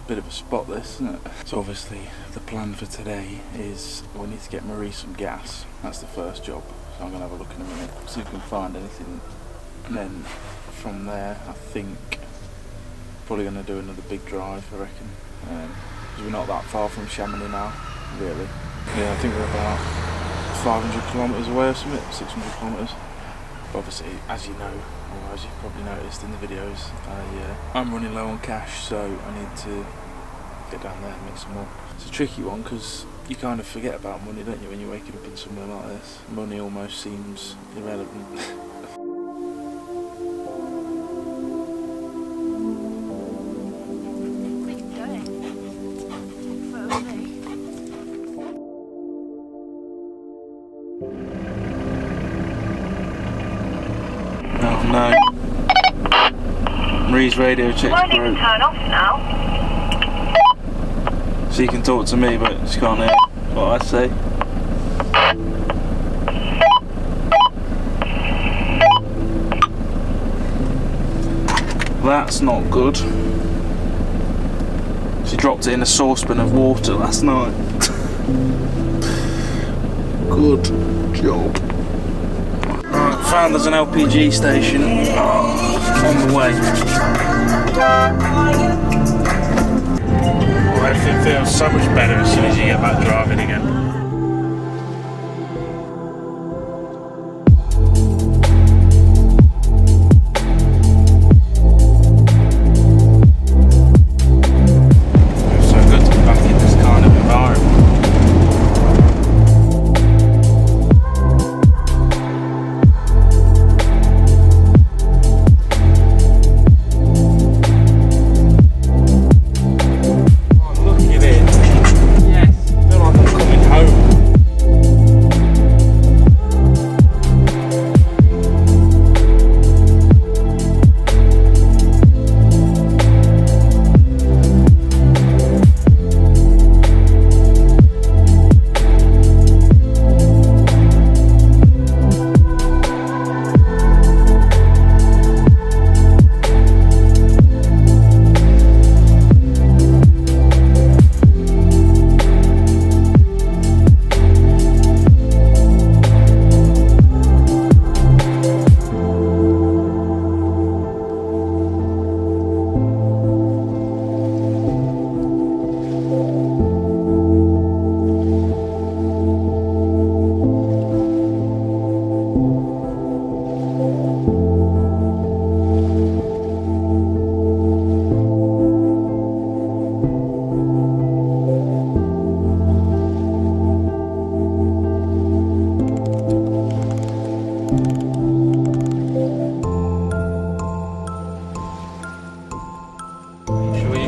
bit of a spot this, isn't it? So obviously the plan for today is we need to get Marie some gas. That's the first job. So I'm going to have a look in a minute, see if we can find anything. And then from there, I think probably going to do another big drive, I reckon. Because we're not that far from Chamonix now, really. Yeah, I think we're about 500 kilometres away or something, 600 kilometres. But obviously, as you know, or as you've probably noticed in the videos, I'm running low on cash, so I need to get down there and make some more. It's a tricky one because you kind of forget about money, don't you, when you're waking up in somewhere like this. Money almost seems irrelevant. Oh no. Marie's radio check's broke. Turn off now. She can talk to me, but she can't hear what I say. That's not good. She dropped it in a saucepan of water last night. Good job. Right, found there's an LPG station on the way. Oh, everything feels so much better as soon as you get back driving again.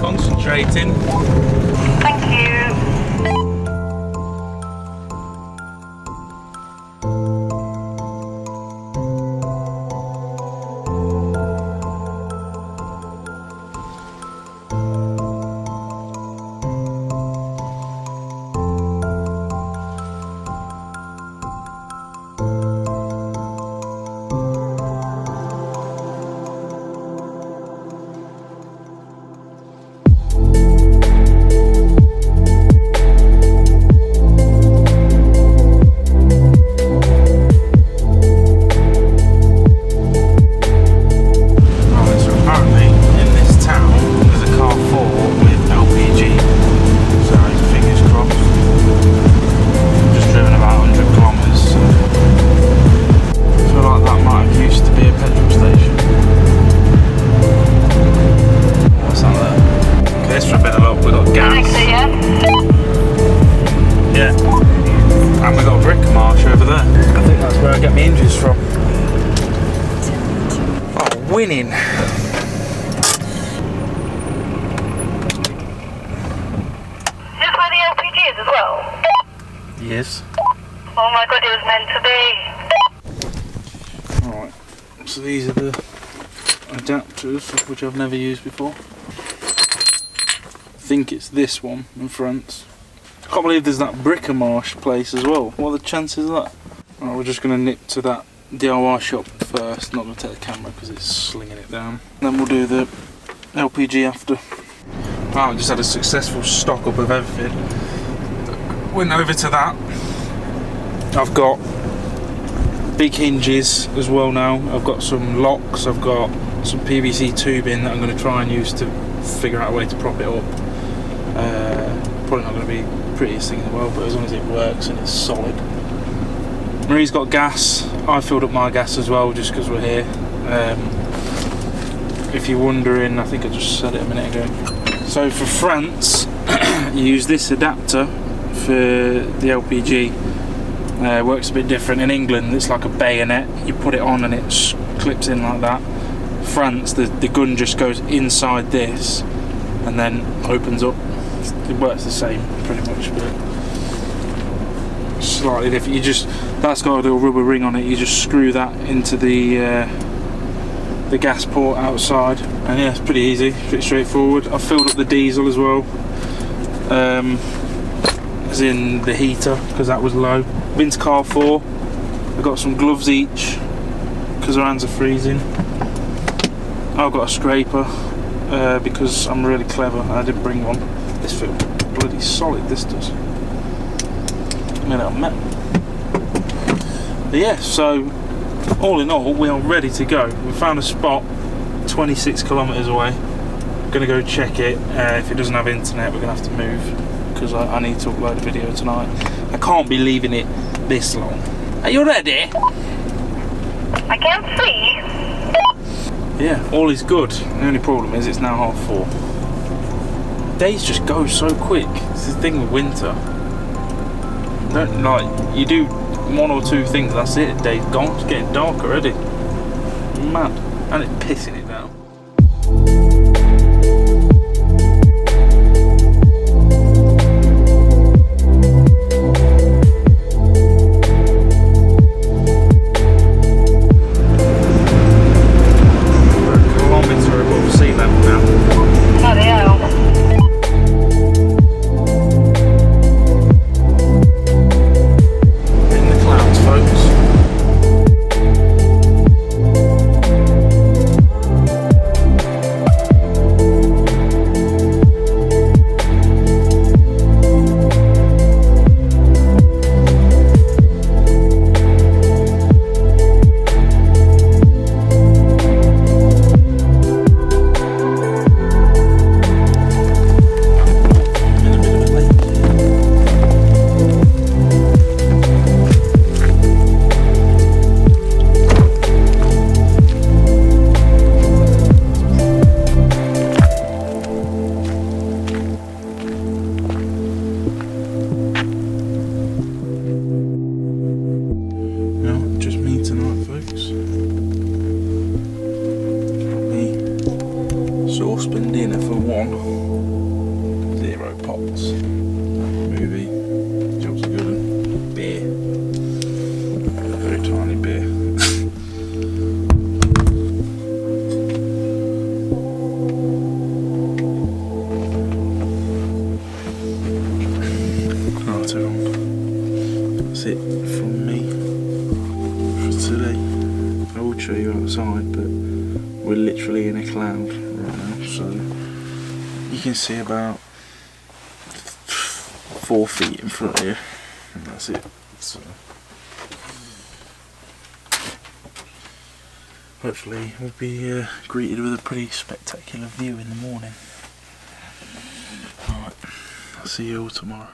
Concentrating. Thank you. Winning. Is this where the LPG is as well? Yes. Oh my god, it was meant to be. Alright, so these are the adapters, of which I've never used before. I think it's this one in France. I can't believe there's that bric-a-marche place as well. What are the chances of that? Alright, we're just going to nip to that DIY shop first. Not going to take the camera because it's slinging it down. Then we'll do the LPG after. Wow, I just had a successful stock up of everything. Went over to that. I've got big hinges as well now. I've got some locks, I've got some PVC tubing that I'm going to try and use to figure out a way to prop it up. Probably not going to be the prettiest thing in the world, but as long as it works and it's solid. Marie's got gas. I filled up my gas as well just because we're here. If you're wondering, I think I just said it a minute ago. So for France, you use this adapter for the LPG. Works a bit different. In England, it's like a bayonet. You put it on and it clips in like that. France, the gun just goes inside this and then opens up. It works the same pretty much, but slightly different. That's got a little rubber ring on it. You just screw that into the gas port outside, and yeah, it's pretty easy, pretty straightforward. I've filled up the diesel as well, as in the heater, because that was low. Been to Carrefour. I got some gloves each because our hands are freezing. I've got a scraper because I'm really clever and I didn't bring one. This feels bloody solid, this does. Made out of metal. But yeah, so all in all, we are ready to go. We found a spot 26 kilometres away. Gonna go check it. If it doesn't have internet, we're gonna have to move because I need to upload a video tonight. I can't be leaving it this long. Are you ready? I can't see. Yeah, all is good. The only problem is it's now 4:30. Days just go so quick. It's the thing with winter. Don't like you do 1 or 2 things, that's it. Day's gone. It's getting dark already. Mad, and it's pissing it down. Saucepan dinner for 1, 0 pots. Movie, jobs are good, and beer. A very tiny beer. Right, everyone. That's it from me for today. I will show you outside, but we're literally in a cloud right now, so you can see about 4 feet in front of you, and that's it. So hopefully we'll be greeted with a pretty spectacular view in the morning. Alright, I'll see you all tomorrow.